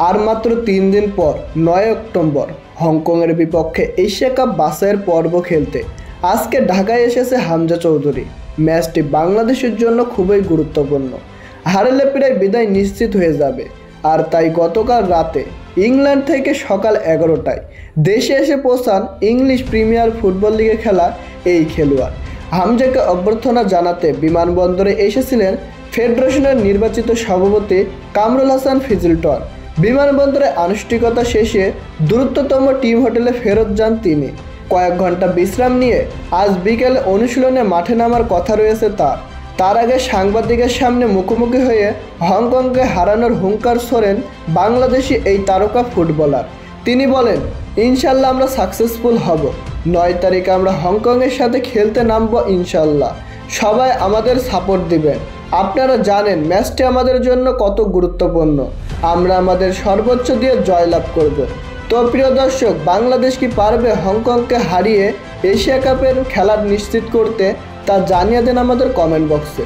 আর মাত্র 3 দিন পর 9 অক্টোবর হংকংয়ের বিপক্ষে এশিয়া কাপ বাছাইয়ের পর্ব খেলতে আজকে ঢাকায় এসেছে হামজা চৌধুরী। ম্যাচটি বাংলাদেশের জন্য খুবই গুরুত্বপূর্ণ। হারলে প্রায় বিদায় নিশ্চিত হয়ে যাবে। আর তাই গতকাল রাতে ইংল্যান্ড থেকে সকাল 11টায় দেশে এসে পৌঁছান ইংলিশ প্রিমিয়ার ফুটবল লিগে খেলা এই খেলোয়াড়। হামজাকে অভ্যর্থনা জানাতে বিমানবন্দরে এসেছিলেন ফেডারেশনের নির্বাচিত সভাপতি কামরুল হাসান ফিজিলটন। বিমানবন্দরে আনুষ্ঠানিকতা শেষে দ্রুততম টিম হোটেলে ফেরত যান তিনি। কয়েক ঘন্টা বিশ্রাম নিয়ে আজ বিকেলে অনুশীলনে মাঠে নামার কথা রয়েছে তার আগে সাংবাদিকের সামনে মুখোমুখি হয়ে হংকংকে হারানোর হুঙ্কার ছোড়েন বাংলাদেশি এই তারকা ফুটবলার। তিনি বলেন, ইনশাল্লাহ আমরা সাকসেসফুল হব। 9 তারিখে আমরা হংকংয়ের সাথে খেলতে নামবো ইনশাল্লাহ। সবাই আমাদের সাপোর্ট দিবেন। আপনারা জানেন ম্যাচটি আমাদের জন্য কত গুরুত্বপূর্ণ। আমরা আমাদের সর্বোচ্চ দিয়ে জয়লাভ করব। তো প্রিয় দর্শক, বাংলাদেশ কি পারবে হংকংকে হারিয়ে এশিয়া কাপের খেলা নিশ্চিত করতে? তা জানিয়ে দেন আমাদের কমেন্ট বক্সে।